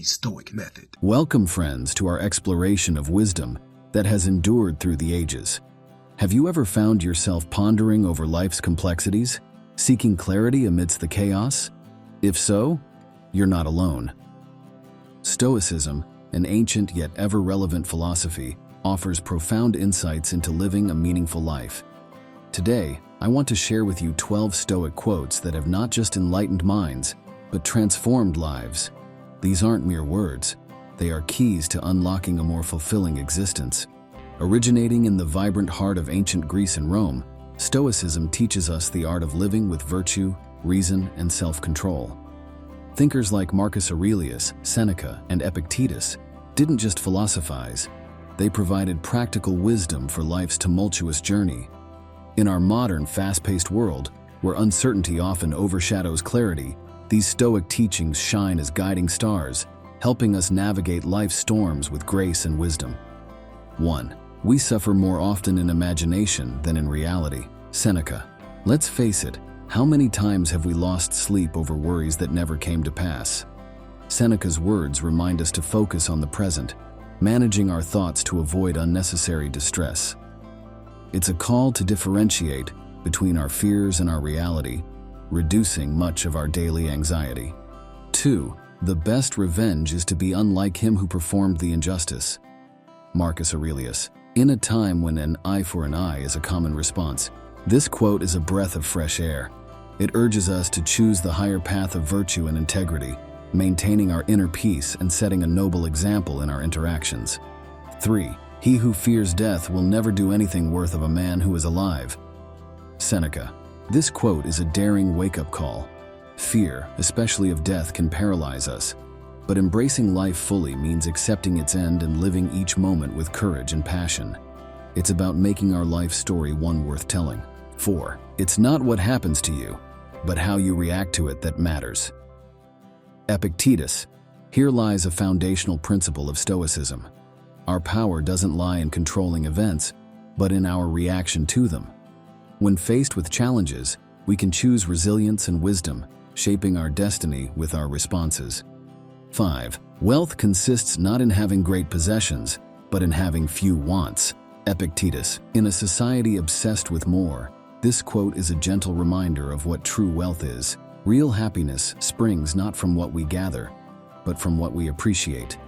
the Stoic method. Welcome, friends, to our exploration of wisdom that has endured through the ages. Have you ever found yourself pondering over life's complexities, seeking clarity amidst the chaos? If so, you're not alone. Stoicism, an ancient yet ever-relevant philosophy, offers profound insights into living a meaningful life. Today, I want to share with you 12 Stoic quotes that have not just enlightened minds, but transformed lives. These aren't mere words. They are keys to unlocking a more fulfilling existence. Originating in the vibrant heart of ancient Greece and Rome, Stoicism teaches us the art of living with virtue, reason, and self-control. Thinkers like Marcus Aurelius, Seneca, and Epictetus didn't just philosophize. They provided practical wisdom for life's tumultuous journey. In our modern, fast-paced world, where uncertainty often overshadows clarity, these Stoic teachings shine as guiding stars, helping us navigate life's storms with grace and wisdom. 1. We suffer more often in imagination than in reality. Seneca. Let's face it, how many times have we lost sleep over worries that never came to pass? Seneca's words remind us to focus on the present, managing our thoughts to avoid unnecessary distress. It's a call to differentiate between our fears and our reality, reducing much of our daily anxiety. 2. The best revenge is to be unlike him who performed the injustice. Marcus Aurelius. In a time when an eye for an eye is a common response, this quote is a breath of fresh air. It urges us to choose the higher path of virtue and integrity, maintaining our inner peace and setting a noble example in our interactions. 3. He who fears death will never do anything worth of a man who is alive. Seneca. This quote is a daring wake-up call. Fear, especially of death, can paralyze us, but embracing life fully means accepting its end and living each moment with courage and passion. It's about making our life story one worth telling. 4. It's not what happens to you, but how you react to it that matters. Epictetus. Here lies a foundational principle of Stoicism. Our power doesn't lie in controlling events, but in our reaction to them. When faced with challenges, we can choose resilience and wisdom, shaping our destiny with our responses. 5. Wealth consists not in having great possessions, but in having few wants. Epictetus. In a society obsessed with more, this quote is a gentle reminder of what true wealth is. Real happiness springs not from what we gather, but from what we appreciate.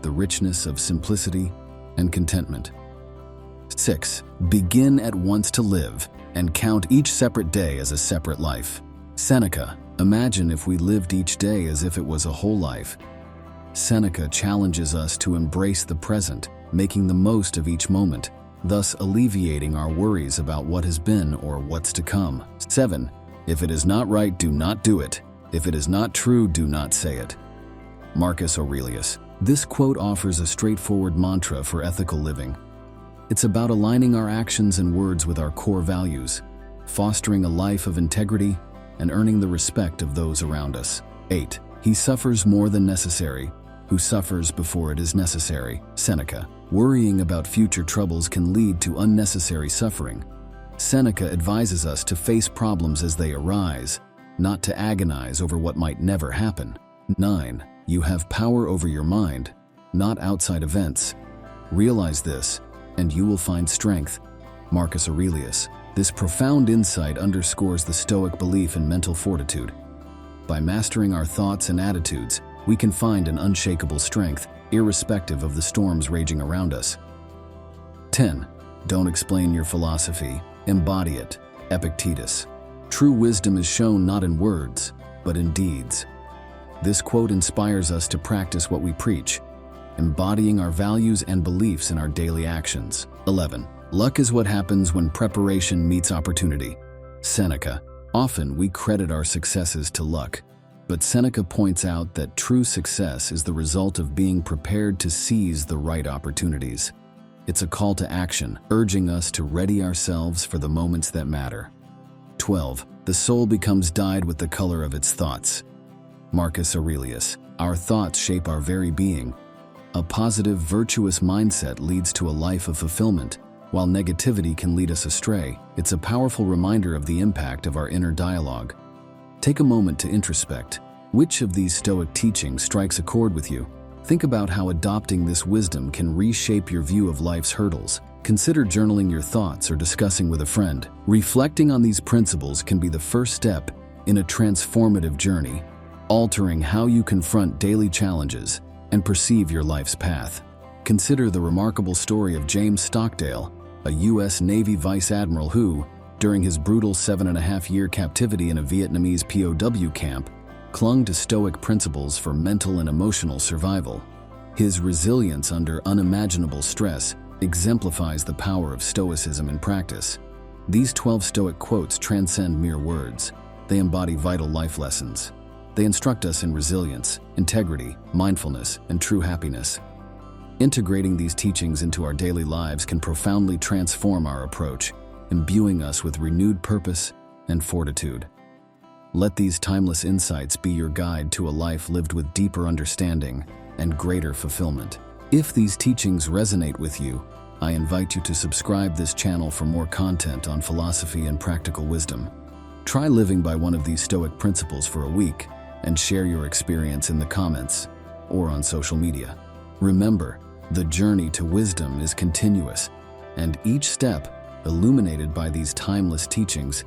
The richness of simplicity and contentment. 6. Begin at once to live, and count each separate day as a separate life. Seneca. Imagine if we lived each day as if it was a whole life. Seneca challenges us to embrace the present, making the most of each moment, thus alleviating our worries about what has been or what's to come. 7. If it is not right, do not do it. If it is not true, do not say it. Marcus Aurelius. This quote offers a straightforward mantra for ethical living. It's about aligning our actions and words with our core values, fostering a life of integrity, and earning the respect of those around us. 8. He suffers more than necessary, who suffers before it is necessary. Seneca. Worrying about future troubles can lead to unnecessary suffering. Seneca advises us to face problems as they arise, not to agonize over what might never happen. 9. You have power over your mind, not outside events. Realize this, and you will find strength. Marcus Aurelius. This profound insight underscores the Stoic belief in mental fortitude. By mastering our thoughts and attitudes, we can find an unshakable strength, irrespective of the storms raging around us. 10. Don't explain your philosophy, embody it. Epictetus. True wisdom is shown not in words, but in deeds. This quote inspires us to practice what we preach, embodying our values and beliefs in our daily actions. 11. Luck is what happens when preparation meets opportunity. Seneca. Often we credit our successes to luck, but Seneca points out that true success is the result of being prepared to seize the right opportunities. It's a call to action, urging us to ready ourselves for the moments that matter. 12. The soul becomes dyed with the color of its thoughts. Marcus Aurelius. Our thoughts shape our very being. A positive, virtuous mindset leads to a life of fulfillment, while negativity can lead us astray. It's a powerful reminder of the impact of our inner dialogue. Take a moment to introspect. Which of these Stoic teachings strikes a chord with you? Think about how adopting this wisdom can reshape your view of life's hurdles. Consider journaling your thoughts or discussing with a friend. Reflecting on these principles can be the first step in a transformative journey, altering how you confront daily challenges and perceive your life's path. Consider the remarkable story of James Stockdale, a U.S. Navy Vice Admiral who, during his brutal 7.5-year captivity in a Vietnamese POW camp, clung to Stoic principles for mental and emotional survival. His resilience under unimaginable stress exemplifies the power of Stoicism in practice. These 12 Stoic quotes transcend mere words. They embody vital life lessons. They instruct us in resilience, integrity, mindfulness, and true happiness. Integrating these teachings into our daily lives can profoundly transform our approach, imbuing us with renewed purpose and fortitude. Let these timeless insights be your guide to a life lived with deeper understanding and greater fulfillment. If these teachings resonate with you, I invite you to subscribe this channel for more content on philosophy and practical wisdom. Try living by one of these Stoic principles for a week and share your experience in the comments or on social media. Remember, the journey to wisdom is continuous, and each step, illuminated by these timeless teachings,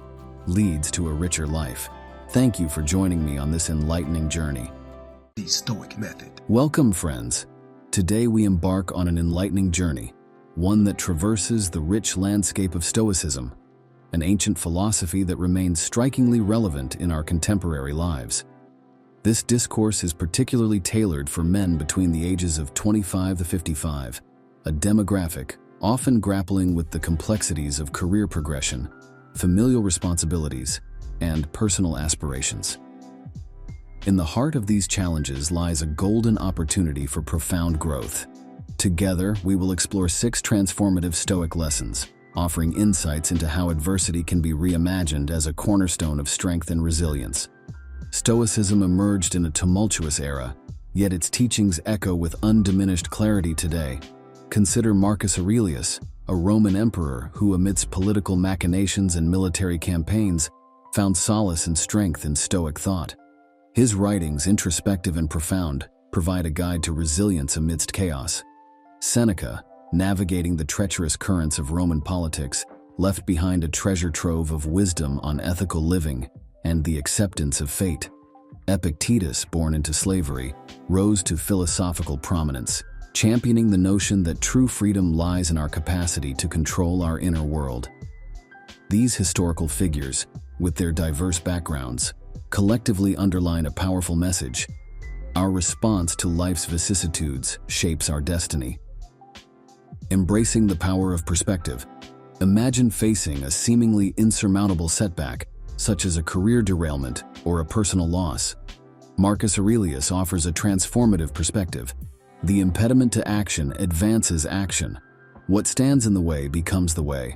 leads to a richer life. Thank you for joining me on this enlightening journey. The Stoic Method. Welcome, friends. Today we embark on an enlightening journey, one that traverses the rich landscape of Stoicism, an ancient philosophy that remains strikingly relevant in our contemporary lives. This discourse is particularly tailored for men between the ages of 25 to 55, a demographic often grappling with the complexities of career progression, familial responsibilities, and personal aspirations. In the heart of these challenges lies a golden opportunity for profound growth. Together, we will explore 6 transformative Stoic lessons, offering insights into how adversity can be reimagined as a cornerstone of strength and resilience. Stoicism emerged in a tumultuous era, yet its teachings echo with undiminished clarity today. Consider Marcus Aurelius, a Roman emperor who, amidst political machinations and military campaigns, found solace and strength in Stoic thought. His writings, introspective and profound, provide a guide to resilience amidst chaos. Seneca, navigating the treacherous currents of Roman politics, left behind a treasure trove of wisdom on ethical living and the acceptance of fate. Epictetus, born into slavery, rose to philosophical prominence, championing the notion that true freedom lies in our capacity to control our inner world. These historical figures, with their diverse backgrounds, collectively underline a powerful message. Our response to life's vicissitudes shapes our destiny. Embracing the power of perspective. Imagine facing a seemingly insurmountable setback, such as a career derailment or a personal loss. Marcus Aurelius offers a transformative perspective. The impediment to action advances action. What stands in the way becomes the way.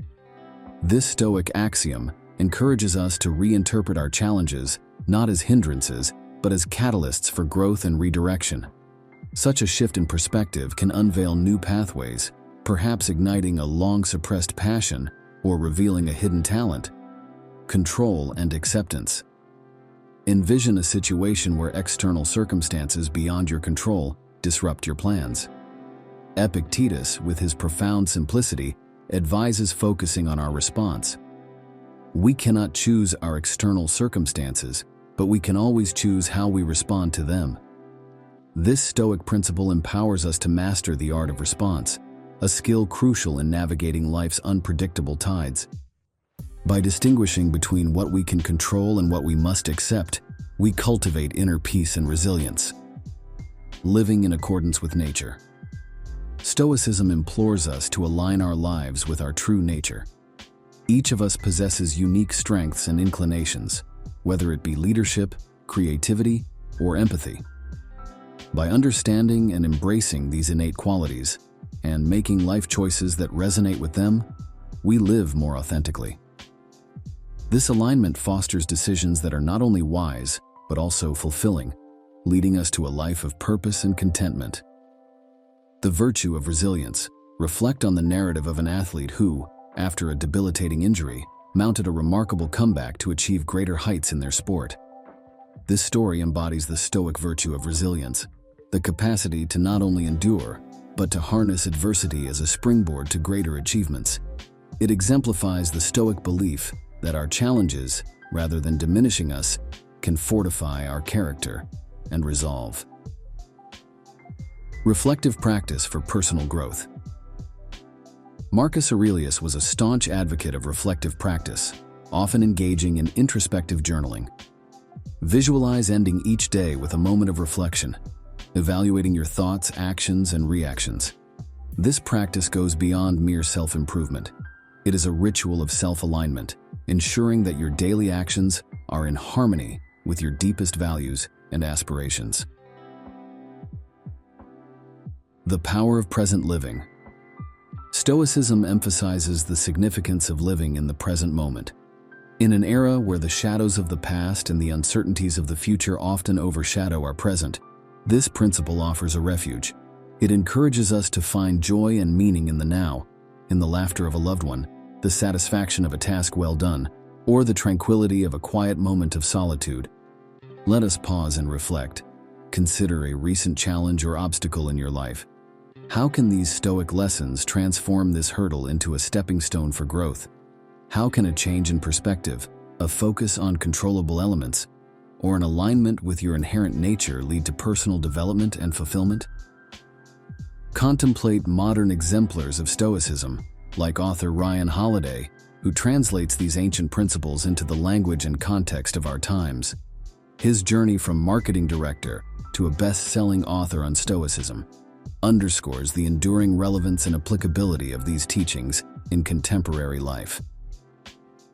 This Stoic axiom encourages us to reinterpret our challenges not as hindrances, but as catalysts for growth and redirection. Such a shift in perspective can unveil new pathways, perhaps igniting a long-suppressed passion or revealing a hidden talent. Control and acceptance. Envision a situation where external circumstances beyond your control disrupt your plans. Epictetus, with his profound simplicity, advises focusing on our response. We cannot choose our external circumstances, but we can always choose how we respond to them. This Stoic principle empowers us to master the art of response, a skill crucial in navigating life's unpredictable tides. By distinguishing between what we can control and what we must accept, we cultivate inner peace and resilience. Living in accordance with nature. Stoicism implores us to align our lives with our true nature. Each of us possesses unique strengths and inclinations, whether it be leadership, creativity, or empathy. By understanding and embracing these innate qualities and making life choices that resonate with them, we live more authentically. This alignment fosters decisions that are not only wise, but also fulfilling, leading us to a life of purpose and contentment. The virtue of resilience. Reflect on the narrative of an athlete who, after a debilitating injury, mounted a remarkable comeback to achieve greater heights in their sport. This story embodies the Stoic virtue of resilience, the capacity to not only endure, but to harness adversity as a springboard to greater achievements. It exemplifies the Stoic belief that our challenges, rather than diminishing us, can fortify our character and resolve. Reflective practice for personal growth. Marcus Aurelius was a staunch advocate of reflective practice, often engaging in introspective journaling. Visualize ending each day with a moment of reflection, evaluating your thoughts, actions, and reactions. This practice goes beyond mere self-improvement. It is a ritual of self-alignment, ensuring that your daily actions are in harmony with your deepest values and aspirations. The power of present living. Stoicism emphasizes the significance of living in the present moment. In an era where the shadows of the past and the uncertainties of the future often overshadow our present, this principle offers a refuge. It encourages us to find joy and meaning in the now, in the laughter of a loved one, the satisfaction of a task well done, or the tranquility of a quiet moment of solitude. Let us pause and reflect. Consider a recent challenge or obstacle in your life. How can these Stoic lessons transform this hurdle into a stepping stone for growth? How can a change in perspective, a focus on controllable elements, or an alignment with your inherent nature lead to personal development and fulfillment? Contemplate modern exemplars of Stoicism, like author Ryan Holiday, who translates these ancient principles into the language and context of our times. His journey from marketing director to a best-selling author on Stoicism underscores the enduring relevance and applicability of these teachings in contemporary life.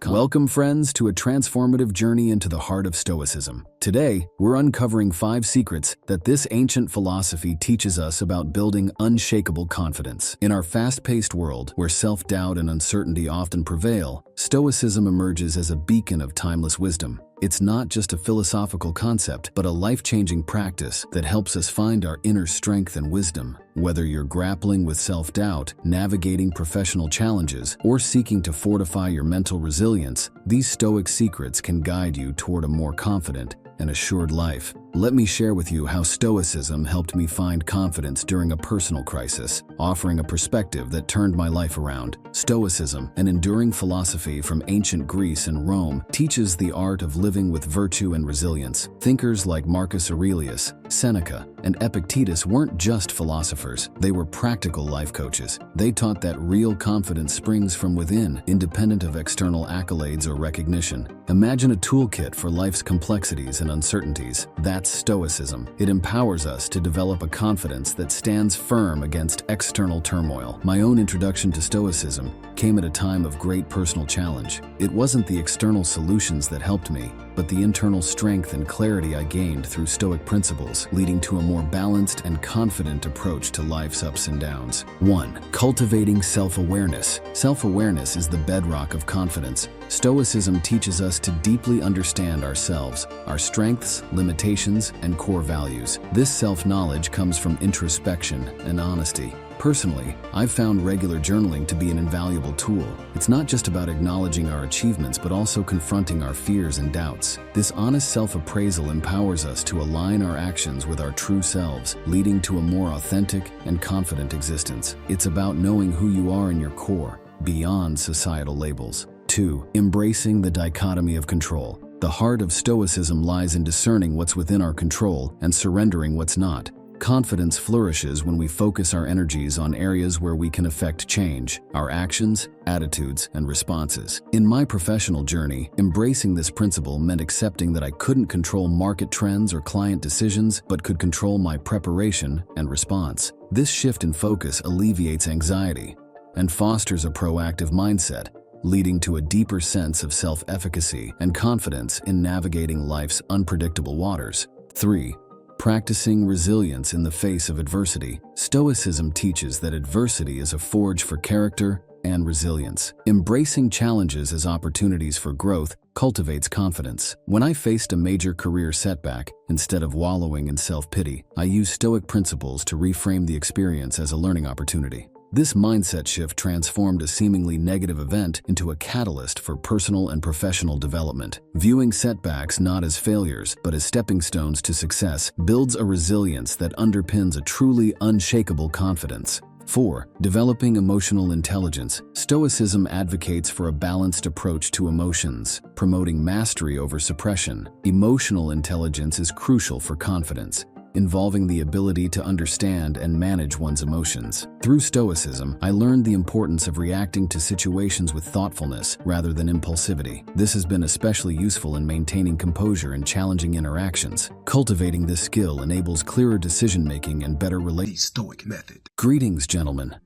Welcome, friends, to a transformative journey into the heart of Stoicism. Today, we're uncovering 5 secrets that this ancient philosophy teaches us about building unshakable confidence. In our fast-paced world, where self-doubt and uncertainty often prevail, Stoicism emerges as a beacon of timeless wisdom. It's not just a philosophical concept, but a life-changing practice that helps us find our inner strength and wisdom. Whether you're grappling with self-doubt, navigating professional challenges, or seeking to fortify your mental resilience, these Stoic secrets can guide you toward a more confident and assured life. Let me share with you how Stoicism helped me find confidence during a personal crisis, offering a perspective that turned my life around. Stoicism, an enduring philosophy from ancient Greece and Rome, teaches the art of living with virtue and resilience. Thinkers like Marcus Aurelius, Seneca, and Epictetus weren't just philosophers, they were practical life coaches. They taught that real confidence springs from within, independent of external accolades or recognition. Imagine a toolkit for life's complexities and uncertainties. That's Stoicism. It empowers us to develop a confidence that stands firm against external turmoil. My own introduction to Stoicism came at a time of great personal challenge. It wasn't the external solutions that helped me, but the internal strength and clarity I gained through Stoic principles, leading to a more balanced and confident approach to life's ups and downs. 1. Cultivating self-awareness. Self-awareness is the bedrock of confidence. Stoicism teaches us to deeply understand ourselves, our strengths, limitations, and core values. This self-knowledge comes from introspection and honesty. Personally, I've found regular journaling to be an invaluable tool. It's not just about acknowledging our achievements, but also confronting our fears and doubts. This honest self-appraisal empowers us to align our actions with our true selves, leading to a more authentic and confident existence. It's about knowing who you are in your core, beyond societal labels. 2. Embracing the dichotomy of control. The heart of Stoicism lies in discerning what's within our control and surrendering what's not. Confidence flourishes when we focus our energies on areas where we can affect change, our actions, attitudes, and responses. In my professional journey, embracing this principle meant accepting that I couldn't control market trends or client decisions, but could control my preparation and response. This shift in focus alleviates anxiety and fosters a proactive mindset, leading to a deeper sense of self-efficacy and confidence in navigating life's unpredictable waters. 3. Practicing resilience in the face of adversity. Stoicism teaches that adversity is a forge for character and resilience. Embracing challenges as opportunities for growth cultivates confidence. When I faced a major career setback, instead of wallowing in self-pity, I used Stoic principles to reframe the experience as a learning opportunity. This mindset shift transformed a seemingly negative event into a catalyst for personal and professional development. Viewing setbacks not as failures, but as stepping stones to success builds a resilience that underpins a truly unshakable confidence. 4. Developing emotional intelligence. Stoicism advocates for a balanced approach to emotions, promoting mastery over suppression. Emotional intelligence is crucial for confidence, involving the ability to understand and manage one's emotions. Through Stoicism, I learned the importance of reacting to situations with thoughtfulness rather than impulsivity. This has been especially useful in maintaining composure in challenging interactions. Cultivating this skill enables clearer decision-making and better The relationships. Stoic method. Greetings, gentlemen.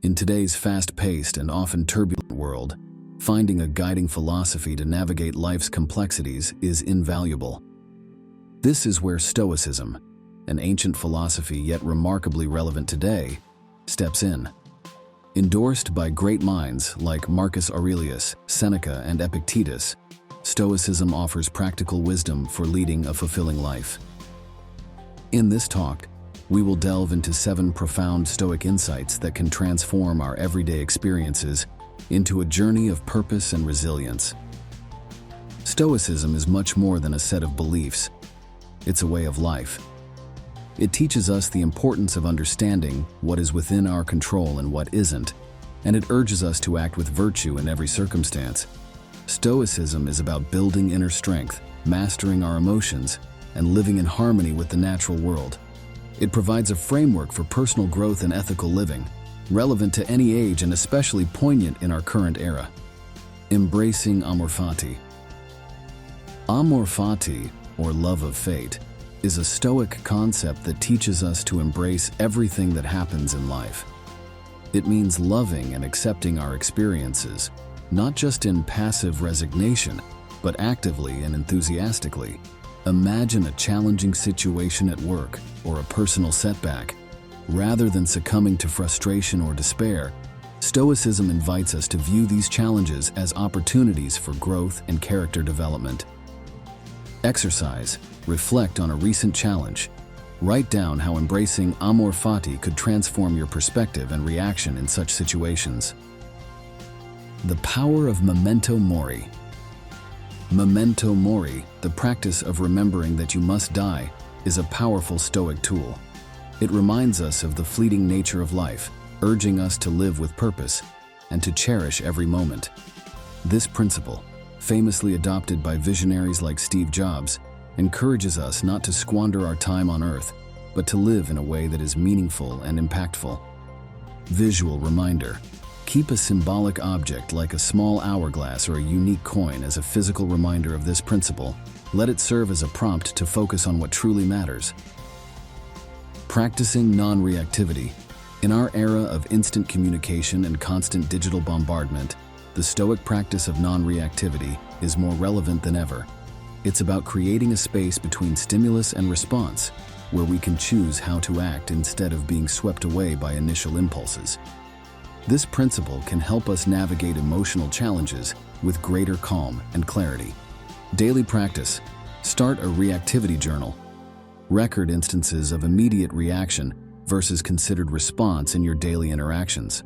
In today's fast-paced and often turbulent world, finding a guiding philosophy to navigate life's complexities is invaluable. This is where Stoicism, an ancient philosophy yet remarkably relevant today, steps in. Endorsed by great minds like Marcus Aurelius, Seneca, and Epictetus, Stoicism offers practical wisdom for leading a fulfilling life. In this talk, we will delve into 7 profound Stoic insights that can transform our everyday experiences into a journey of purpose and resilience. Stoicism is much more than a set of beliefs. It's a way of life. It teaches us the importance of understanding what is within our control and what isn't, and it urges us to act with virtue in every circumstance. Stoicism is about building inner strength, mastering our emotions, and living in harmony with the natural world. It provides a framework for personal growth and ethical living, relevant to any age and especially poignant in our current era. Embracing Amor Fati. Amor Fati, or love of fate, is a Stoic concept that teaches us to embrace everything that happens in life. It means loving and accepting our experiences, not just in passive resignation, but actively and enthusiastically. Imagine a challenging situation at work or a personal setback. Rather than succumbing to frustration or despair, Stoicism invites us to view these challenges as opportunities for growth and character development. Exercise. Reflect on a recent challenge. Write down how embracing Amor Fati could transform your perspective and reaction in such situations. The power of memento mori. Memento mori, the practice of remembering that you must die, is a powerful Stoic tool. It reminds us of the fleeting nature of life, urging us to live with purpose and to cherish every moment. This principle, famously adopted by visionaries like Steve Jobs, encourages us not to squander our time on Earth, but to live in a way that is meaningful and impactful. Visual reminder. Keep a symbolic object like a small hourglass or a unique coin as a physical reminder of this principle. Let it serve as a prompt to focus on what truly matters. Practicing non-reactivity. In our era of instant communication and constant digital bombardment, the Stoic practice of non-reactivity is more relevant than ever. It's about creating a space between stimulus and response, where we can choose how to act instead of being swept away by initial impulses. This principle can help us navigate emotional challenges with greater calm and clarity. Daily practice. Start a reactivity journal. Record instances of immediate reaction versus considered response in your daily interactions.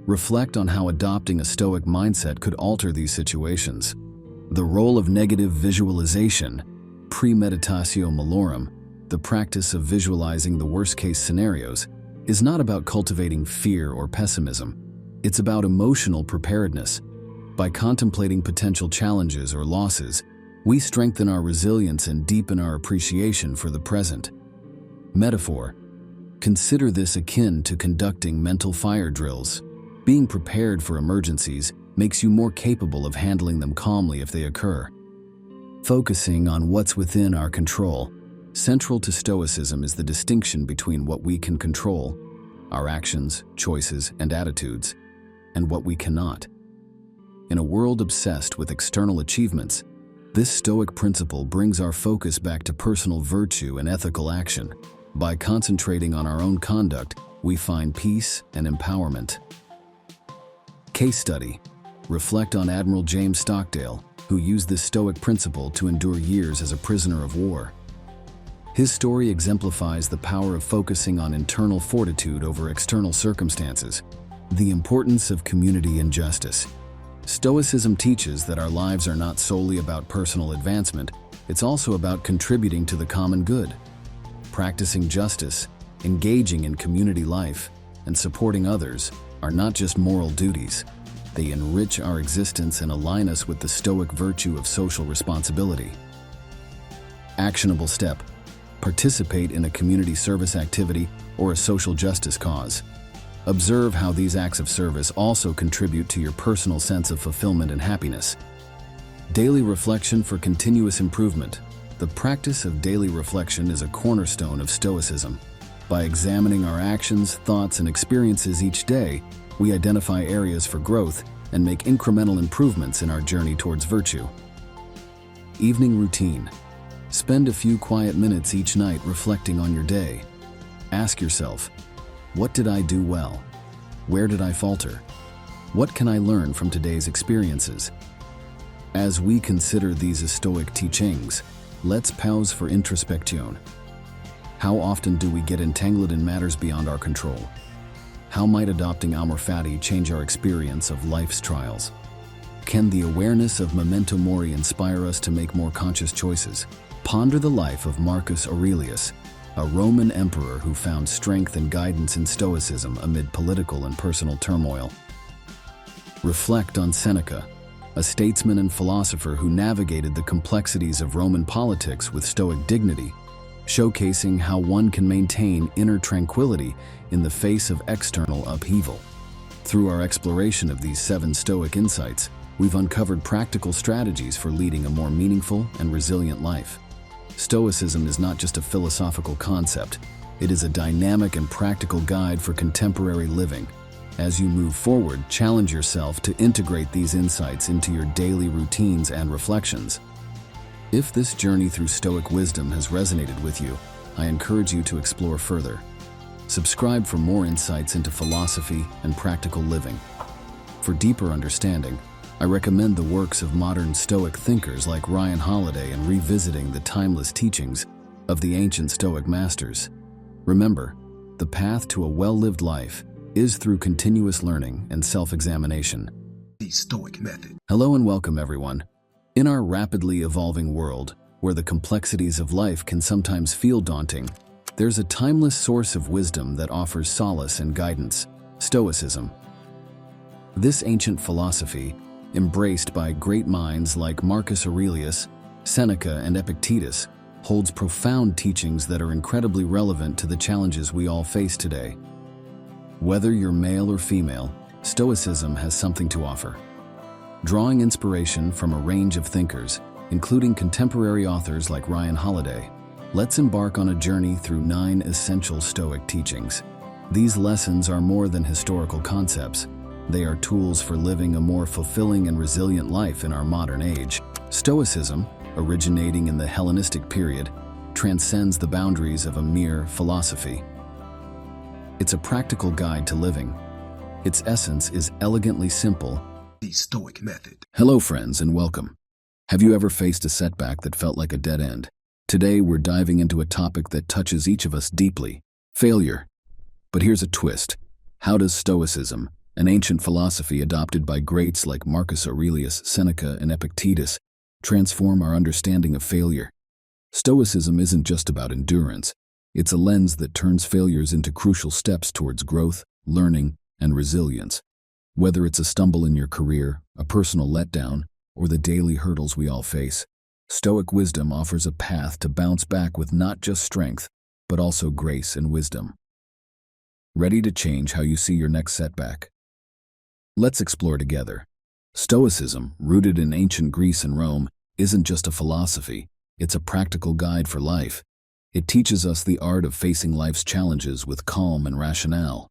Reflect on how adopting a Stoic mindset could alter these situations. The role of negative visualization. Premeditatio malorum, the practice of visualizing the worst-case scenarios, is not about cultivating fear or pessimism. It's about emotional preparedness. By contemplating potential challenges or losses, we strengthen our resilience and deepen our appreciation for the present. Metaphor. Consider this akin to conducting mental fire drills. Being prepared for emergencies makes you more capable of handling them calmly if they occur. Focusing on what's within our control. Central to Stoicism is the distinction between what we can control, our actions, choices, and attitudes, and what we cannot. In a world obsessed with external achievements, this Stoic principle brings our focus back to personal virtue and ethical action. By concentrating on our own conduct, we find peace and empowerment. Case study. Reflect on Admiral James Stockdale, who used this Stoic principle to endure years as a prisoner of war. His story exemplifies the power of focusing on internal fortitude over external circumstances, the importance of community and justice. Stoicism teaches that our lives are not solely about personal advancement, it's also about contributing to the common good. Practicing justice, engaging in community life, and supporting others are not just moral duties. They enrich our existence and align us with the Stoic virtue of social responsibility. Actionable step: participate in a community service activity or a social justice cause. Observe how these acts of service also contribute to your personal sense of fulfillment and happiness. Daily reflection for continuous improvement. The practice of daily reflection is a cornerstone of Stoicism. By examining our actions, thoughts, and experiences each day, we identify areas for growth and make incremental improvements in our journey towards virtue. Evening routine. Spend a few quiet minutes each night reflecting on your day. Ask yourself, what did I do well? Where did I falter? What can I learn from today's experiences? As we consider these Stoic teachings, let's pause for introspection. How often do we get entangled in matters beyond our control? How might adopting Amor Fati change our experience of life's trials? Can the awareness of memento mori inspire us to make more conscious choices? Ponder the life of Marcus Aurelius, a Roman emperor who found strength and guidance in Stoicism amid political and personal turmoil. Reflect on Seneca, a statesman and philosopher who navigated the complexities of Roman politics with Stoic dignity, showcasing how one can maintain inner tranquility in the face of external upheaval. Through our exploration of these 7 Stoic insights, we've uncovered practical strategies for leading a more meaningful and resilient life. Stoicism is not just a philosophical concept, it is a dynamic and practical guide for contemporary living. As you move forward, challenge yourself to integrate these insights into your daily routines and reflections. If this journey through Stoic wisdom has resonated with you, I encourage you to explore further. Subscribe for more insights into philosophy and practical living. For deeper understanding, I recommend the works of modern Stoic thinkers like Ryan Holiday and revisiting the timeless teachings of the ancient Stoic masters. Remember, the path to a well-lived life is through continuous learning and self-examination. The Stoic method. Hello and welcome, everyone. In our rapidly evolving world, where the complexities of life can sometimes feel daunting, there's a timeless source of wisdom that offers solace and guidance: Stoicism. This ancient philosophy, embraced by great minds like Marcus Aurelius, Seneca, and Epictetus, holds profound teachings that are incredibly relevant to the challenges we all face today. Whether you're male or female, Stoicism has something to offer. Drawing inspiration from a range of thinkers, including contemporary authors like Ryan Holiday, let's embark on a journey through 9 essential Stoic teachings. These lessons are more than historical concepts. They are tools for living a more fulfilling and resilient life in our modern age. Stoicism, originating in the Hellenistic period, transcends the boundaries of a mere philosophy. It's a practical guide to living. Its essence is elegantly simple. The Stoic method. Hello, friends, and welcome. Have you ever faced a setback that felt like a dead end? Today, we're diving into a topic that touches each of us deeply: failure. But here's a twist. How does Stoicism, an ancient philosophy adopted by greats like Marcus Aurelius, Seneca, and Epictetus, transform our understanding of failure? Stoicism isn't just about endurance. It's a lens that turns failures into crucial steps towards growth, learning, and resilience. Whether it's a stumble in your career, a personal letdown, or the daily hurdles we all face, Stoic wisdom offers a path to bounce back with not just strength, but also grace and wisdom. Ready to change how you see your next setback? Let's explore together. Stoicism, rooted in ancient Greece and Rome, isn't just a philosophy, it's a practical guide for life. It teaches us the art of facing life's challenges with calm and rationale.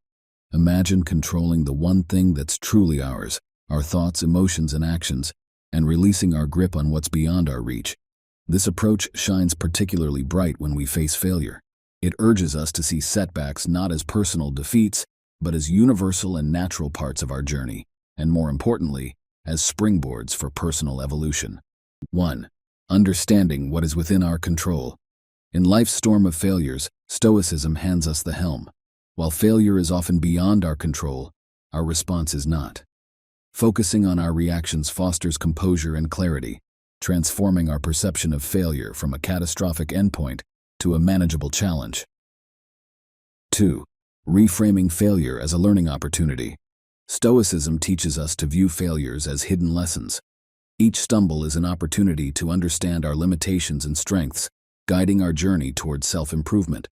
Imagine controlling the one thing that's truly ours, our thoughts, emotions, and actions, and releasing our grip on what's beyond our reach. This approach shines particularly bright when we face failure. It urges us to see setbacks not as personal defeats, but as universal and natural parts of our journey, and more importantly, as springboards for personal evolution. 1. Understanding what is within our control. In life's storm of failures, Stoicism hands us the helm. While failure is often beyond our control, our response is not. Focusing on our reactions fosters composure and clarity, transforming our perception of failure from a catastrophic endpoint to a manageable challenge. 2. Reframing failure as a learning opportunity. Stoicism teaches us to view failures as hidden lessons. Each stumble is an opportunity to understand our limitations and strengths, guiding our journey towards self-improvement.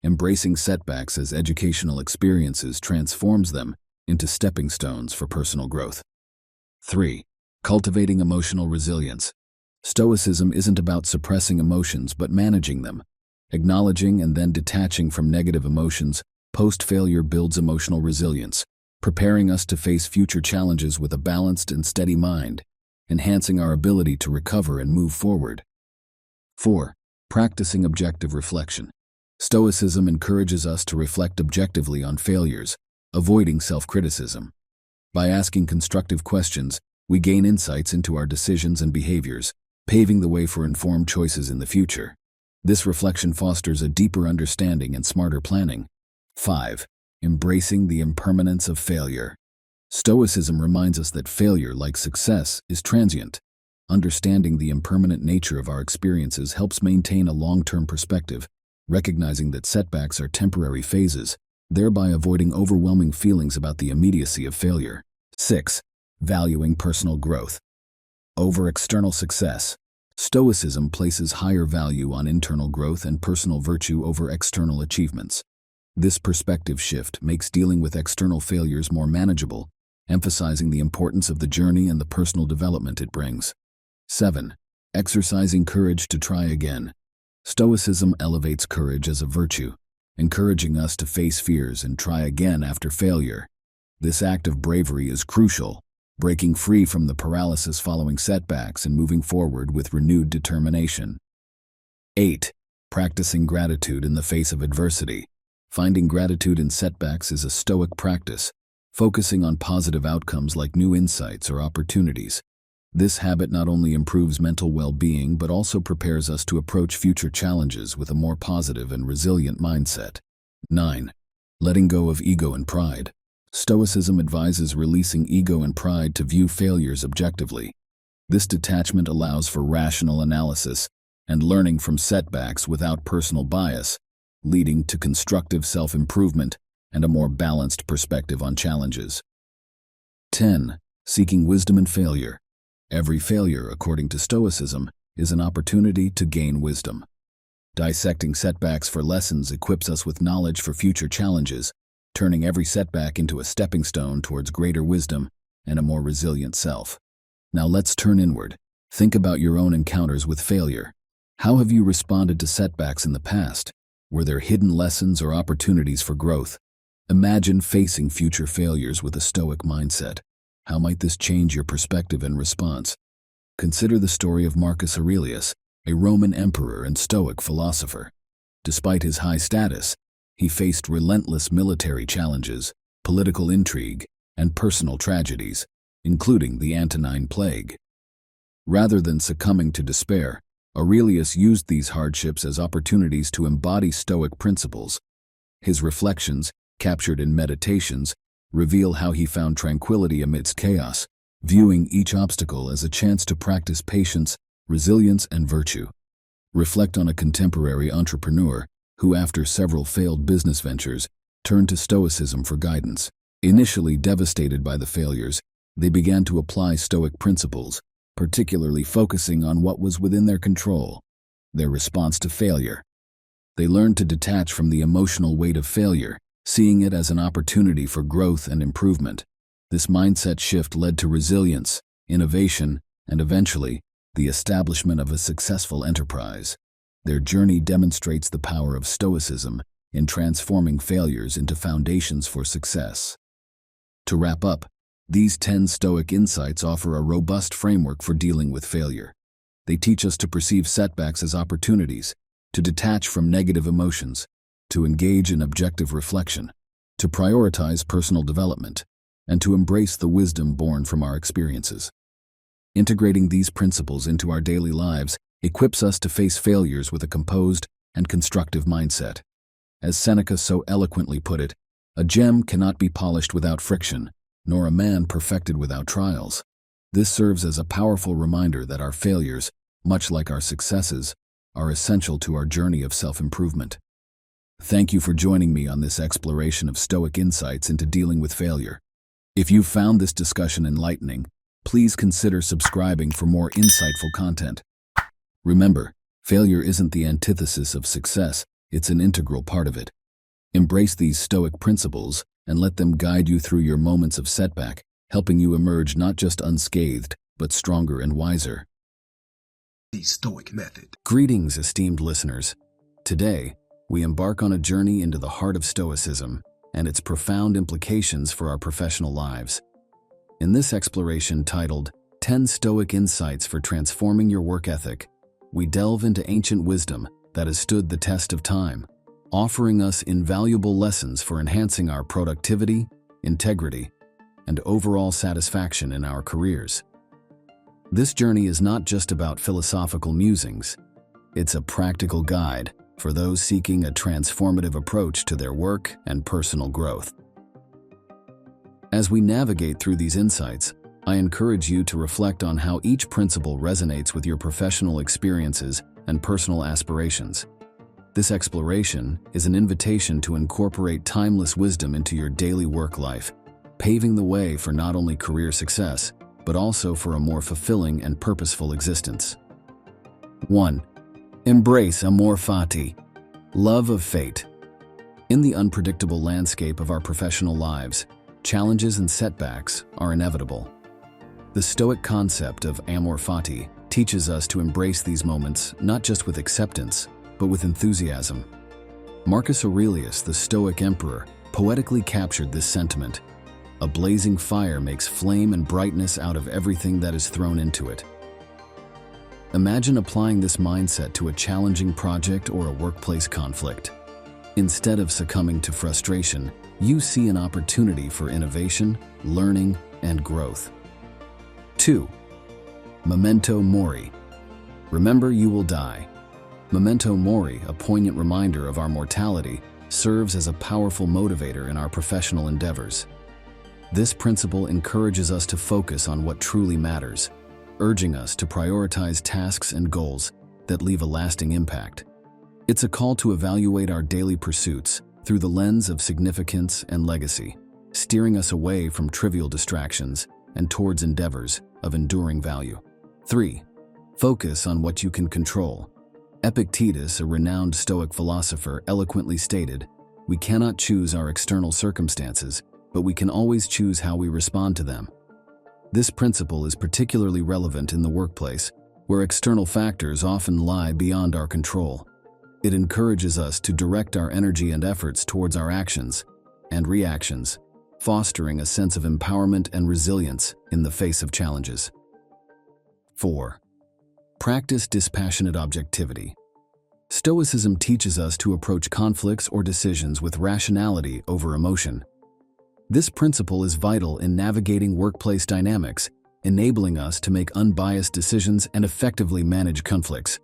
Embracing setbacks as educational experiences transforms them into stepping stones for personal growth. 3. Cultivating emotional resilience. Stoicism isn't about suppressing emotions but managing them. Acknowledging and then detaching from negative emotions, post-failure builds emotional resilience, preparing us to face future challenges with a balanced and steady mind, enhancing our ability to recover and move forward. 4. Practicing objective reflection. Stoicism encourages us to reflect objectively on failures, avoiding self-criticism. By asking constructive questions, we gain insights into our decisions and behaviors, paving the way for informed choices in the future. This reflection fosters a deeper understanding and smarter planning. 5. Embracing the impermanence of failure. Stoicism reminds us that failure, like success, is transient. Understanding the impermanent nature of our experiences helps maintain a long-term perspective, recognizing that setbacks are temporary phases, thereby avoiding overwhelming feelings about the immediacy of failure. 6. Valuing personal growth over external success. Stoicism places higher value on internal growth and personal virtue over external achievements. This perspective shift makes dealing with external failures more manageable, emphasizing the importance of the journey and the personal development it brings. 7. Exercising courage to try again. Stoicism elevates courage as a virtue, encouraging us to face fears and try again after failure. This act of bravery is crucial, breaking free from the paralysis following setbacks and moving forward with renewed determination. 8. Practicing gratitude in the face of adversity. Finding gratitude in setbacks is a Stoic practice, focusing on positive outcomes like new insights or opportunities. This habit not only improves mental well-being but also prepares us to approach future challenges with a more positive and resilient mindset. 9. Letting go of ego and pride. Stoicism advises releasing ego and pride to view failures objectively. This detachment allows for rational analysis and learning from setbacks without personal bias, leading to constructive self-improvement and a more balanced perspective on challenges. 10. Seeking wisdom in failure. Every failure, according to Stoicism, is an opportunity to gain wisdom. Dissecting setbacks for lessons equips us with knowledge for future challenges, turning every setback into a stepping stone towards greater wisdom and a more resilient self. Now let's turn inward. Think about your own encounters with failure. How have you responded to setbacks in the past? Were there hidden lessons or opportunities for growth? Imagine facing future failures with a Stoic mindset. How might this change your perspective and response? Consider the story of Marcus Aurelius, a Roman emperor and Stoic philosopher. Despite his high status, he faced relentless military challenges, political intrigue, and personal tragedies, including the Antonine Plague. Rather than succumbing to despair, Aurelius used these hardships as opportunities to embody Stoic principles. His reflections, captured in Meditations, reveal how he found tranquility amidst chaos, viewing each obstacle as a chance to practice patience, resilience, and virtue. Reflect on a contemporary entrepreneur who, after several failed business ventures, turned to Stoicism for guidance. Initially devastated by the failures, they began to apply Stoic principles, particularly focusing on what was within their control, their response to failure. They learned to detach from the emotional weight of failure, seeing it as an opportunity for growth and improvement. This mindset shift led to resilience, innovation, and eventually, the establishment of a successful enterprise. Their journey demonstrates the power of Stoicism in transforming failures into foundations for success. To wrap up, these 10 Stoic insights offer a robust framework for dealing with failure. They teach us to perceive setbacks as opportunities, to detach from negative emotions, to engage in objective reflection, to prioritize personal development, and to embrace the wisdom born from our experiences. Integrating these principles into our daily lives equips us to face failures with a composed, and constructive mindset. As Seneca so eloquently put it, a gem cannot be polished without friction, nor a man perfected without trials. This serves as a powerful reminder that our failures, much like our successes, are essential to our journey of self-improvement. Thank you for joining me on this exploration of Stoic insights into dealing with failure. If you found this discussion enlightening, please consider subscribing for more insightful content. Remember, failure isn't the antithesis of success, it's an integral part of it. Embrace these Stoic principles and let them guide you through your moments of setback, helping you emerge not just unscathed, but stronger and wiser. The Stoic Method. Greetings, esteemed listeners. Today, we embark on a journey into the heart of Stoicism and its profound implications for our professional lives. In this exploration titled 10 Stoic Insights for Transforming Your Work Ethic, we delve into ancient wisdom that has stood the test of time, offering us invaluable lessons for enhancing our productivity, integrity, and overall satisfaction in our careers. This journey is not just about philosophical musings. It's a practical guide for those seeking a transformative approach to their work and personal growth. As we navigate through these insights, I encourage you to reflect on how each principle resonates with your professional experiences and personal aspirations. This exploration is an invitation to incorporate timeless wisdom into your daily work life, paving the way for not only career success, but also for a more fulfilling and purposeful existence. 1. Embrace Amor, Fati, love of fate. In the unpredictable landscape of our professional lives, challenges and setbacks are inevitable. The Stoic concept of Amor Fati teaches us to embrace these moments not just with acceptance, but with enthusiasm. Marcus Aurelius, the Stoic emperor, poetically captured this sentiment. A blazing fire makes flame and brightness out of everything that is thrown into it. Imagine applying this mindset to a challenging project or a workplace conflict. Instead of succumbing to frustration, you see an opportunity for innovation, learning, and growth. 2. Memento Mori. Remember, you will die. Memento Mori, a poignant reminder of our mortality, serves as a powerful motivator in our professional endeavors. This principle encourages us to focus on what truly matters, urging us to prioritize tasks and goals that leave a lasting impact. It's a call to evaluate our daily pursuits through the lens of significance and legacy, steering us away from trivial distractions and towards endeavors of enduring value. 3. Focus on what you can control. Epictetus, a renowned Stoic philosopher, eloquently stated, "We cannot choose our external circumstances, but we can always choose how we respond to them." This principle is particularly relevant in the workplace, where external factors often lie beyond our control. It encourages us to direct our energy and efforts towards our actions and reactions, fostering a sense of empowerment and resilience in the face of challenges. 4. Practice dispassionate objectivity. Stoicism teaches us to approach conflicts or decisions with rationality over emotion. This principle is vital in navigating workplace dynamics, enabling us to make unbiased decisions and effectively manage conflicts.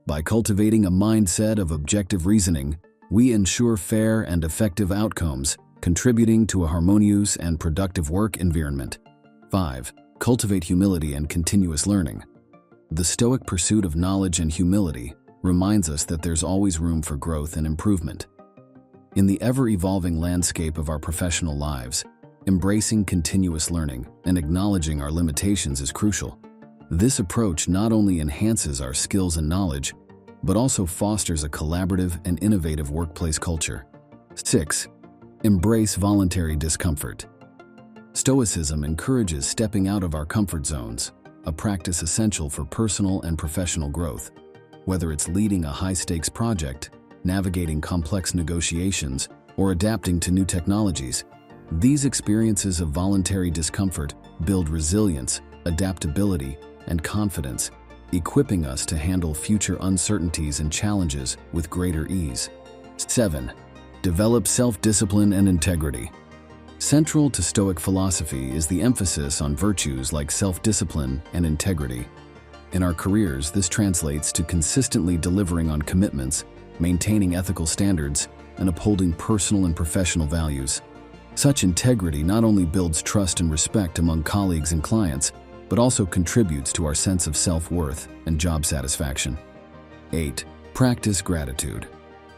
By cultivating a mindset of objective reasoning, we ensure fair and effective outcomes, contributing to a harmonious and productive work environment. 5. Cultivate humility and continuous learning. The Stoic pursuit of knowledge and humility reminds us that there's always room for growth and improvement. In the ever-evolving landscape of our professional lives, embracing continuous learning and acknowledging our limitations is crucial. This approach not only enhances our skills and knowledge, but also fosters a collaborative and innovative workplace culture. 6. Embrace voluntary discomfort. Stoicism encourages stepping out of our comfort zones, a practice essential for personal and professional growth. Whether it's leading a high-stakes project, navigating complex negotiations, or adapting to new technologies, these experiences of voluntary discomfort build resilience, adaptability, and confidence, equipping us to handle future uncertainties and challenges with greater ease. 7. Develop self-discipline and integrity. Central to Stoic philosophy is the emphasis on virtues like self-discipline and integrity. In our careers, this translates to consistently delivering on commitments, maintaining ethical standards, and upholding personal and professional values. Such integrity not only builds trust and respect among colleagues and clients, but also contributes to our sense of self-worth and job satisfaction. 8. Practice gratitude.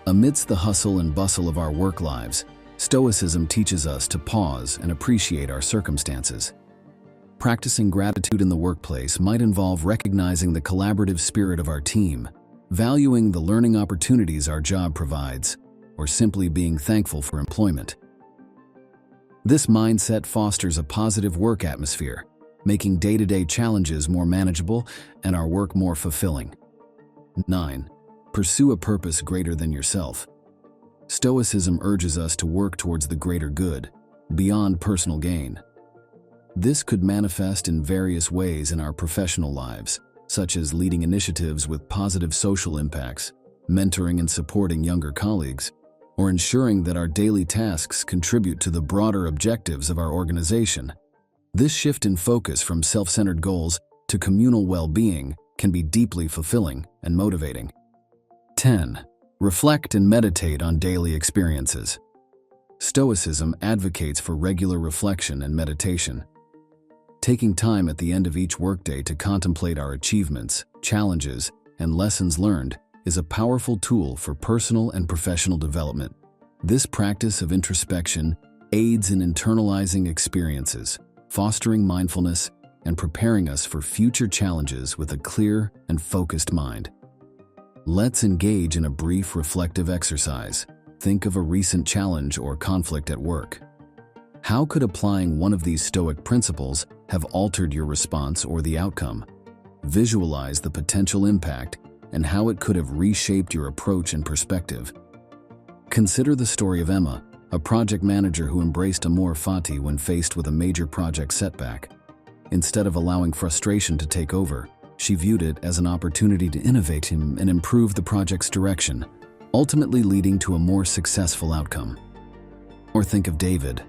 Amidst the hustle and bustle of our work lives, Stoicism teaches us to pause and appreciate our circumstances. Practicing gratitude in the workplace might involve recognizing the collaborative spirit of our team, valuing the learning opportunities our job provides, or simply being thankful for employment. This mindset fosters a positive work atmosphere, making day-to-day challenges more manageable and our work more fulfilling. 9. Pursue a purpose greater than yourself. Stoicism urges us to work towards the greater good, beyond personal gain. This could manifest in various ways in our professional lives, such as leading initiatives with positive social impacts, mentoring and supporting younger colleagues, or ensuring that our daily tasks contribute to the broader objectives of our organization. This shift in focus from self-centered goals to communal well-being can be deeply fulfilling and motivating. 10. Reflect and meditate on daily experiences. Stoicism advocates for regular reflection and meditation. Taking time at the end of each workday to contemplate our achievements, challenges, and lessons learned is a powerful tool for personal and professional development. This practice of introspection aids in internalizing experiences, fostering mindfulness, and preparing us for future challenges with a clear and focused mind. Let's engage in a brief reflective exercise. Think of a recent challenge or conflict at work. How could applying one of these Stoic principles have altered your response or the outcome? Visualize the potential impact and how it could have reshaped your approach and perspective. Consider the story of Emma, a project manager who embraced Amor Fati when faced with a major project setback. Instead of allowing frustration to take over, she viewed it as an opportunity to innovate and improve the project's direction, ultimately leading to a more successful outcome. Or think of David,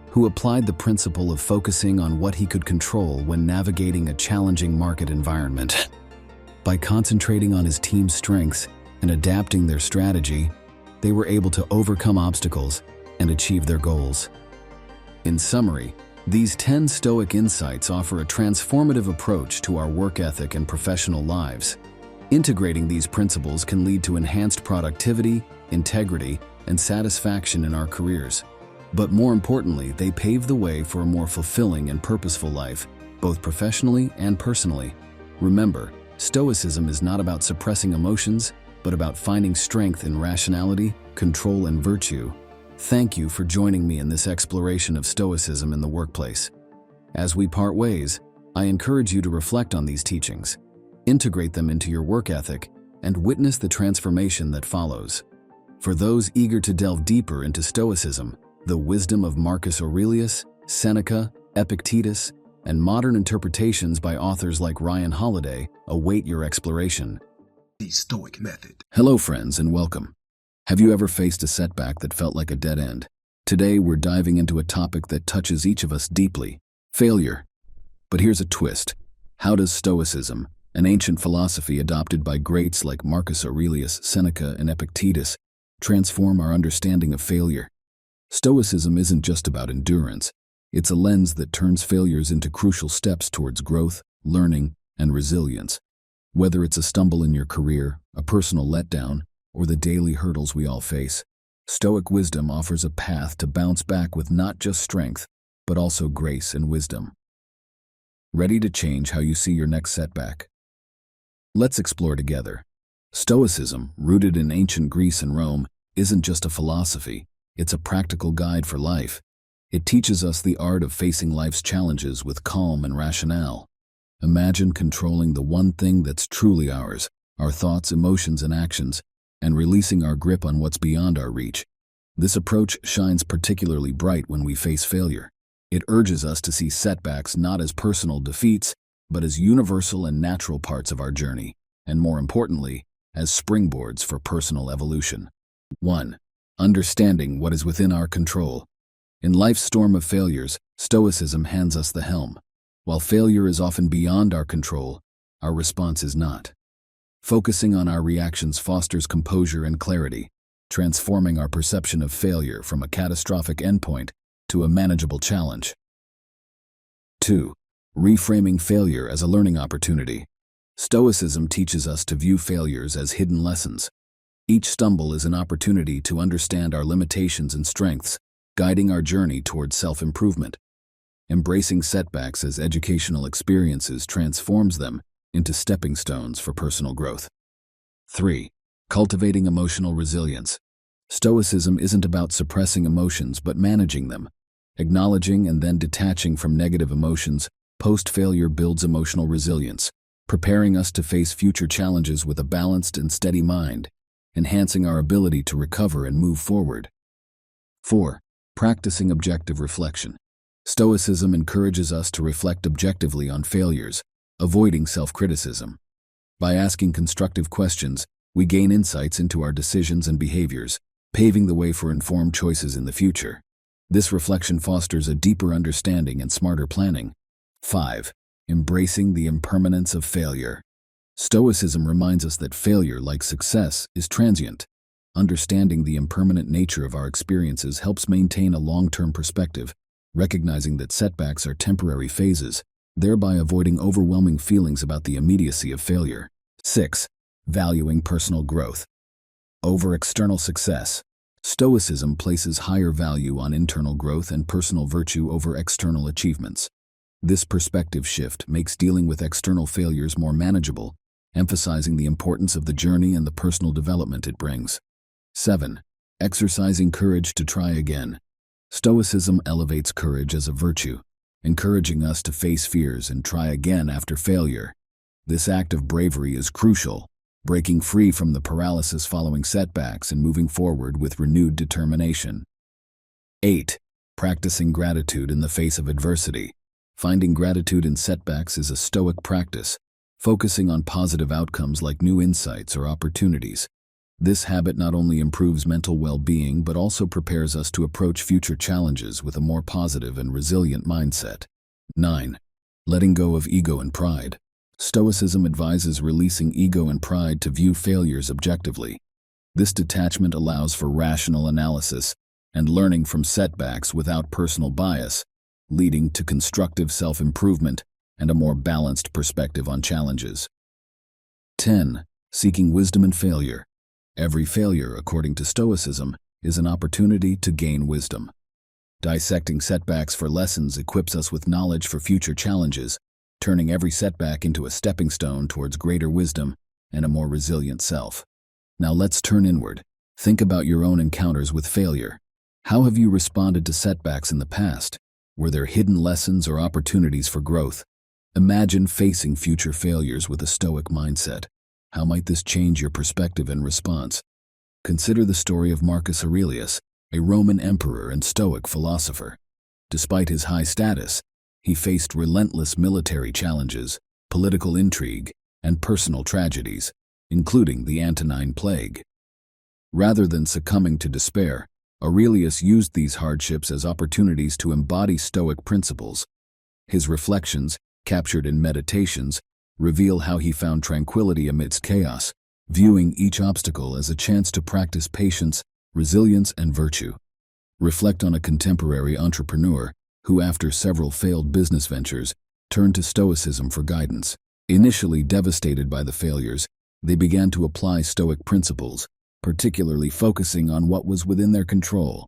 who applied the principle of focusing on what he could control when navigating a challenging market environment. By concentrating on his team's strengths and adapting their strategy, they were able to overcome obstacles and achieve their goals. In summary, these 10 Stoic insights offer a transformative approach to our work ethic and professional lives. Integrating these principles can lead to enhanced productivity, integrity, and satisfaction in our careers. But more importantly, they pave the way for a more fulfilling and purposeful life, both professionally and personally. Remember, Stoicism is not about suppressing emotions, but about finding strength in rationality, control, and virtue. Thank you for joining me in this exploration of Stoicism in the workplace. As we part ways, I encourage you to reflect on these teachings, integrate them into your work ethic, and witness the transformation that follows. For those eager to delve deeper into Stoicism, the wisdom of Marcus Aurelius, Seneca, Epictetus, and modern interpretations by authors like Ryan Holiday await your exploration. The Stoic Method. Hello friends and welcome. Have you ever faced a setback that felt like a dead end? Today we're diving into a topic that touches each of us deeply: failure. But here's a twist. How does Stoicism, an ancient philosophy adopted by greats like Marcus Aurelius, Seneca, and Epictetus, transform our understanding of failure? Stoicism isn't just about endurance. It's a lens that turns failures into crucial steps towards growth, learning, and resilience. Whether it's a stumble in your career, a personal letdown, or the daily hurdles we all face, Stoic wisdom offers a path to bounce back with not just strength, but also grace and wisdom. Ready to change how you see your next setback? Let's explore together. Stoicism, rooted in ancient Greece and Rome, isn't just a philosophy, it's a practical guide for life. It teaches us the art of facing life's challenges with calm and rationale. Imagine controlling the one thing that's truly ours, our thoughts, emotions, and actions, and releasing our grip on what's beyond our reach. This approach shines particularly bright when we face failure. It urges us to see setbacks not as personal defeats, but as universal and natural parts of our journey, and more importantly, as springboards for personal evolution. 1. Understanding what is within our control. In life's storm of failures, Stoicism hands us the helm. While failure is often beyond our control, our response is not. Focusing on our reactions fosters composure and clarity, transforming our perception of failure from a catastrophic endpoint to a manageable challenge. 2. Reframing failure as a learning opportunity. Stoicism teaches us to view failures as hidden lessons. Each stumble is an opportunity to understand our limitations and strengths, guiding our journey towards self-improvement. Embracing setbacks as educational experiences transforms them into stepping stones for personal growth. 3. Cultivating emotional resilience. Stoicism isn't about suppressing emotions but managing them. Acknowledging and then detaching from negative emotions post-failure builds emotional resilience, preparing us to face future challenges with a balanced and steady mind, enhancing our ability to recover and move forward. 4. Practicing objective reflection. Stoicism encourages us to reflect objectively on failures, avoiding self-criticism. By asking constructive questions, we gain insights into our decisions and behaviors, paving the way for informed choices in the future. This reflection fosters a deeper understanding and smarter planning. 5. Embracing the impermanence of failure. Stoicism reminds us that failure, like success, is transient. Understanding the impermanent nature of our experiences helps maintain a long-term perspective, recognizing that setbacks are temporary phases, thereby avoiding overwhelming feelings about the immediacy of failure. 6. Valuing personal growth over external success. Stoicism places higher value on internal growth and personal virtue over external achievements. This perspective shift makes dealing with external failures more manageable, emphasizing the importance of the journey and the personal development it brings. 7. Exercising courage to try again. Stoicism elevates courage as a virtue, encouraging us to face fears and try again after failure. This act of bravery is crucial, breaking free from the paralysis following setbacks and moving forward with renewed determination. 8. Practicing gratitude in the face of adversity. Finding gratitude in setbacks is a Stoic practice, focusing on positive outcomes like new insights or opportunities. This habit not only improves mental well-being but also prepares us to approach future challenges with a more positive and resilient mindset. 9. Letting go of ego and pride. Stoicism advises releasing ego and pride to view failures objectively. This detachment allows for rational analysis and learning from setbacks without personal bias, leading to constructive self-improvement and a more balanced perspective on challenges. 10. Seeking wisdom in failure. Every failure, according to Stoicism, is an opportunity to gain wisdom. Dissecting setbacks for lessons equips us with knowledge for future challenges, turning every setback into a stepping stone towards greater wisdom and a more resilient self. Now let's turn inward. Think about your own encounters with failure. How have you responded to setbacks in the past? Were there hidden lessons or opportunities for growth? Imagine facing future failures with a Stoic mindset. How might this change your perspective and response? Consider the story of Marcus Aurelius, a Roman emperor and Stoic philosopher. Despite his high status, he faced relentless military challenges, political intrigue, and personal tragedies, including the Antonine Plague. Rather than succumbing to despair, Aurelius used these hardships as opportunities to embody Stoic principles. His reflections, captured in Meditations, reveal how he found tranquility amidst chaos, viewing each obstacle as a chance to practice patience, resilience, and virtue. Reflect on a contemporary entrepreneur who, after several failed business ventures, turned to Stoicism for guidance. Initially devastated by the failures, they began to apply Stoic principles, particularly focusing on what was within their control,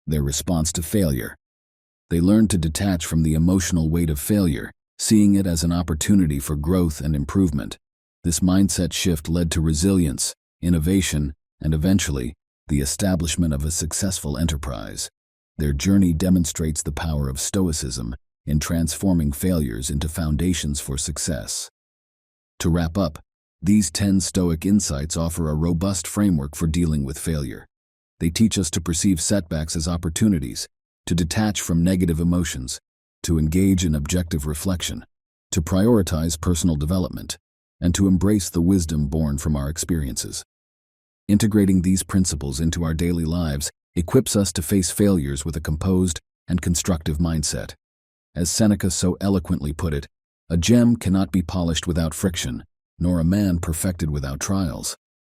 their response to failure. They learned to detach from the emotional weight of failure, seeing it as an opportunity for growth and improvement. This mindset shift led to resilience, innovation, and eventually, the establishment of a successful enterprise. Their journey demonstrates the power of Stoicism in transforming failures into foundations for success. To wrap up, these 10 Stoic insights offer a robust framework for dealing with failure. They teach us to perceive setbacks as opportunities, to detach from negative emotions, to engage in objective reflection, to prioritize personal development, and to embrace the wisdom born from our experiences. Integrating these principles into our daily lives equips us to face failures with a composed and constructive mindset. As Seneca so eloquently put it, "A gem cannot be polished without friction, nor a man perfected without trials.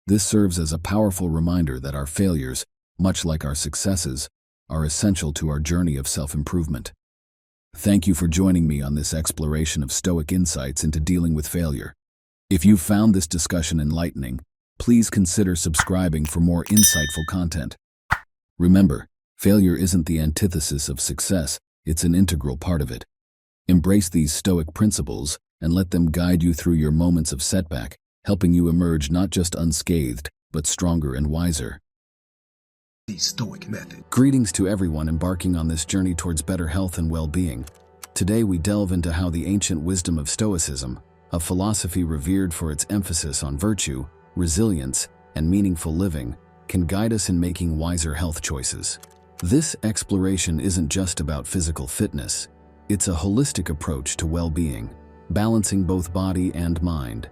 This serves as a powerful reminder that our failures, much like our successes, are essential to our journey of self-improvement. Thank you for joining me on this exploration of Stoic insights into dealing with failure. If you found this discussion enlightening, please consider subscribing for more insightful content. Remember, failure isn't the antithesis of success, it's an integral part of it. Embrace these Stoic principles and let them guide you through your moments of setback, helping you emerge not just unscathed, but stronger and wiser. The Stoic Method. Greetings to everyone embarking on this journey towards better health and well-being. Today we delve into how the ancient wisdom of Stoicism, a philosophy revered for its emphasis on virtue, resilience, and meaningful living, can guide us in making wiser health choices. This exploration isn't just about physical fitness, it's a holistic approach to well-being, balancing both body and mind.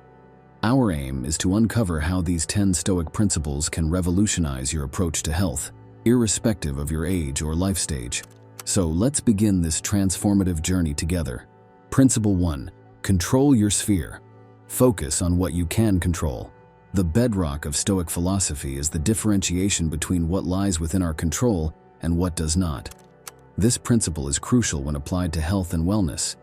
Our aim is to uncover how these 10 Stoic principles can revolutionize your approach to health, irrespective of your age or life stage. So let's begin this transformative journey together. Principle 1. Control your sphere. Focus on what you can control. The bedrock of Stoic philosophy is the differentiation between what lies within our control and what does not. This principle is crucial when applied to health and wellness.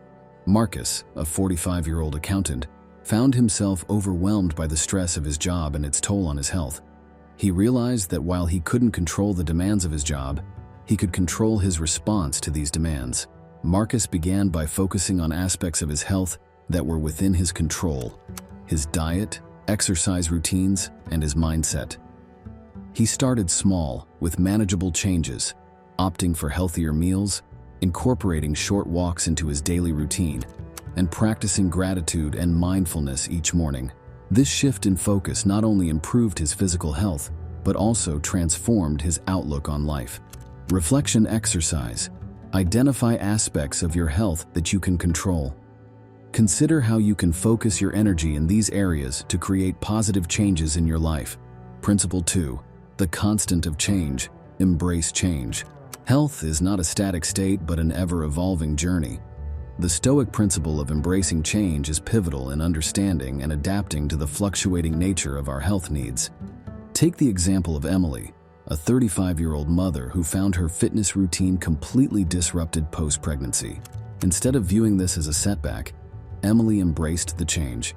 Marcus, a 45-year-old accountant, found himself overwhelmed by the stress of his job and its toll on his health. He realized that while he couldn't control the demands of his job, he could control his response to these demands. Marcus began by focusing on aspects of his health that were within his control: his diet, exercise routines, and his mindset. He started small, with manageable changes, opting for healthier meals, incorporating short walks into his daily routine, and practicing gratitude and mindfulness each morning. This shift in focus not only improved his physical health, but also transformed his outlook on life. Reflection exercise. Identify aspects of your health that you can control. Consider how you can focus your energy in these areas to create positive changes in your life. Principle 2. The constant of change. Embrace change. Health is not a static state but an ever-evolving journey. The Stoic principle of embracing change is pivotal in understanding and adapting to the fluctuating nature of our health needs. Take the example of Emily, a 35-year-old mother who found her fitness routine completely disrupted post-pregnancy. Instead of viewing this as a setback, Emily embraced the change.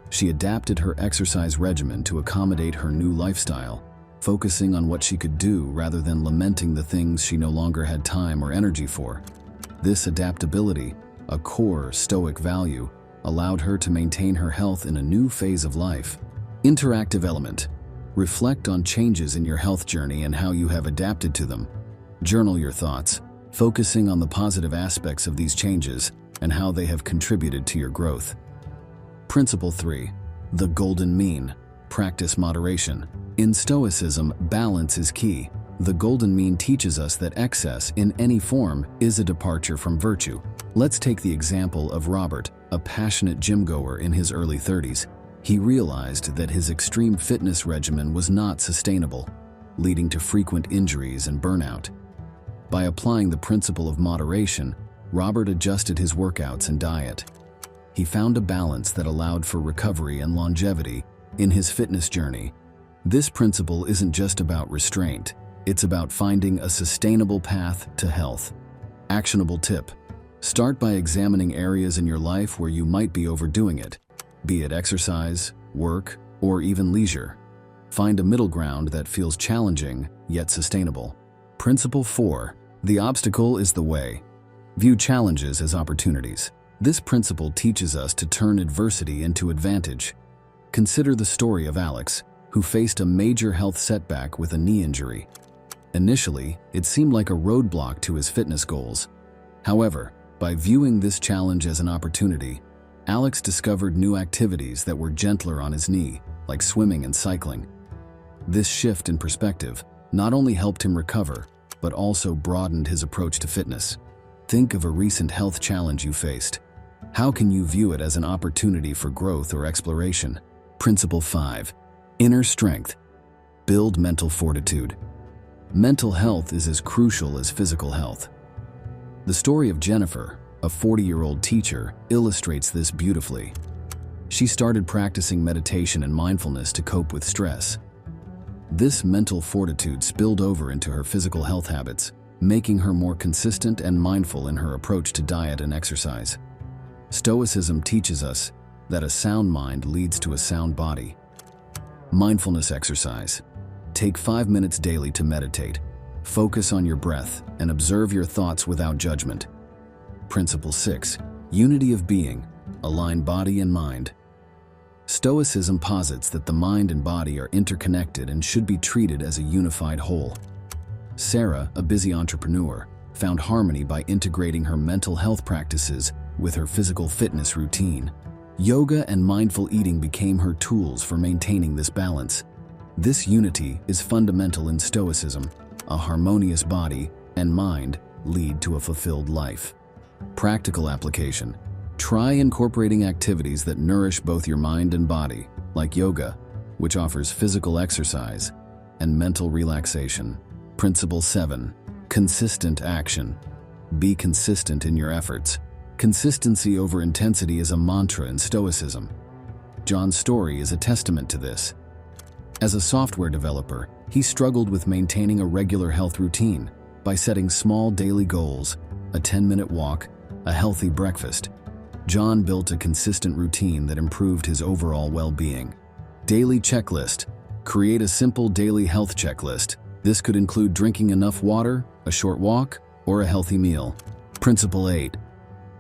She adapted her exercise regimen to accommodate her new lifestyle, focusing on what she could do rather than lamenting the things she no longer had time or energy for. This adaptability, a core Stoic value, allowed her to maintain her health in a new phase of life. Interactive element. Reflect on changes in your health journey and how you have adapted to them. Journal your thoughts, focusing on the positive aspects of these changes and how they have contributed to your growth. Principle 3. The golden mean. Practice moderation. In Stoicism, balance is key. The golden mean teaches us that excess in any form is a departure from virtue. Let's take the example of Robert, a passionate gym-goer in his early 30s. He realized that his extreme fitness regimen was not sustainable, leading to frequent injuries and burnout. By applying the principle of moderation, Robert adjusted his workouts and diet. He found a balance that allowed for recovery and longevity in his fitness journey. This principle isn't just about restraint, it's about finding a sustainable path to health. Actionable tip. Start by examining areas in your life where you might be overdoing it, be it exercise, work, or even leisure. Find a middle ground that feels challenging yet sustainable. Principle 4. The obstacle is the way. View challenges as opportunities. This principle teaches us to turn adversity into advantage. Consider the story of Alex, who faced a major health setback with a knee injury. Initially, it seemed like a roadblock to his fitness goals. However, by viewing this challenge as an opportunity, Alex discovered new activities that were gentler on his knee, like swimming and cycling. This shift in perspective not only helped him recover, but also broadened his approach to fitness. Think of a recent health challenge you faced. How can you view it as an opportunity for growth or exploration? Principle 5. Inner strength. Build mental fortitude. Mental health is as crucial as physical health. The story of Jennifer, a 40-year-old teacher, illustrates this beautifully. She started practicing meditation and mindfulness to cope with stress. This mental fortitude spilled over into her physical health habits, making her more consistent and mindful in her approach to diet and exercise. Stoicism teaches us that a sound mind leads to a sound body. Mindfulness exercise. Take 5 minutes daily to meditate. Focus on your breath and observe your thoughts without judgment. Principle 6. Unity of being. Align body and mind. Stoicism posits that the mind and body are interconnected and should be treated as a unified whole. Sarah, a busy entrepreneur, found harmony by integrating her mental health practices with her physical fitness routine. Yoga and mindful eating became her tools for maintaining this balance. This unity is fundamental in Stoicism. A harmonious body and mind lead to a fulfilled life. Practical application. Try incorporating activities that nourish both your mind and body, like yoga, which offers physical exercise, and mental relaxation. Principle 7. Consistent action. Be consistent in your efforts. Consistency over intensity is a mantra in Stoicism. John's story is a testament to this. As a software developer, he struggled with maintaining a regular health routine by setting small daily goals, a 10-minute walk, a healthy breakfast. John built a consistent routine that improved his overall well-being. Daily checklist. Create a simple daily health checklist. This could include drinking enough water, a short walk, or a healthy meal. Principle 8.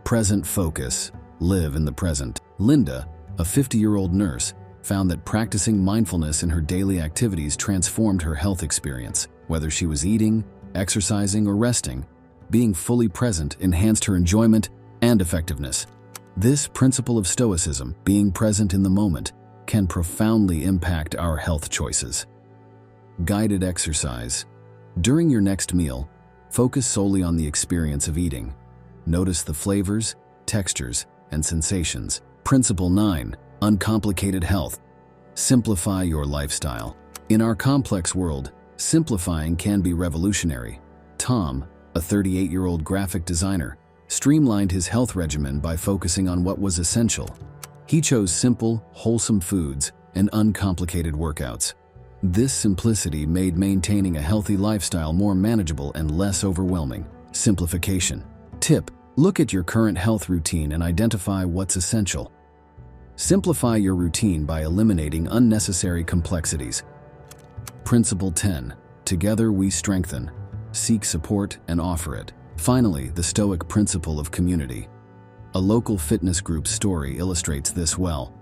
Present focus. Live in the present. Linda, a 50-year-old nurse, found that practicing mindfulness in her daily activities transformed her health experience. Whether she was eating, exercising, or resting, being fully present enhanced her enjoyment and effectiveness. This principle of Stoicism, being present in the moment, can profoundly impact our health choices. Guided exercise. During your next meal, focus solely on the experience of eating. Notice the flavors, textures, and sensations. Principle 9. Uncomplicated health. Simplify your lifestyle. In our complex world, simplifying can be revolutionary. Tom, a 38-year-old graphic designer, streamlined his health regimen by focusing on what was essential. He chose simple, wholesome foods and uncomplicated workouts. This simplicity made maintaining a healthy lifestyle more manageable and less overwhelming. Simplification. Tip: look at your current health routine and identify what's essential. Simplify your routine by eliminating unnecessary complexities. Principle 10. Together we strengthen. Seek support and offer it. Finally, the Stoic principle of community. A local fitness group's story illustrates this well.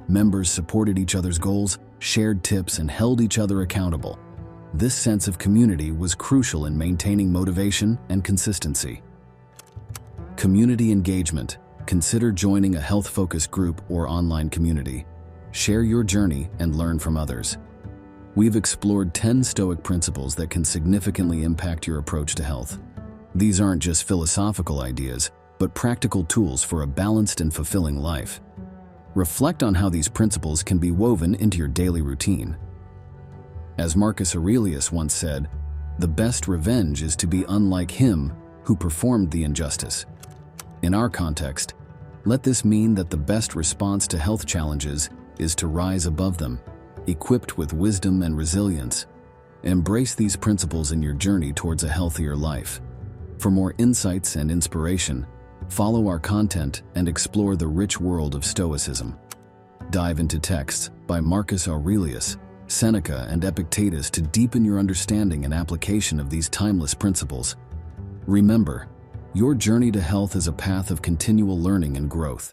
Members supported each other's goals, shared tips, and held each other accountable. This sense of community was crucial in maintaining motivation and consistency. Community engagement. Consider joining a health-focused group or online community. Share your journey and learn from others. We've explored 10 Stoic principles that can significantly impact your approach to health. These aren't just philosophical ideas, but practical tools for a balanced and fulfilling life. Reflect on how these principles can be woven into your daily routine. As Marcus Aurelius once said, "The best revenge is to be unlike him who performed the injustice." In our context, let this mean that the best response to health challenges is to rise above them, equipped with wisdom and resilience. Embrace these principles in your journey towards a healthier life. For more insights and inspiration, follow our content and explore the rich world of Stoicism. Dive into texts by Marcus Aurelius, Seneca, and Epictetus to deepen your understanding and application of these timeless principles. Remember, your journey to health is a path of continual learning and growth.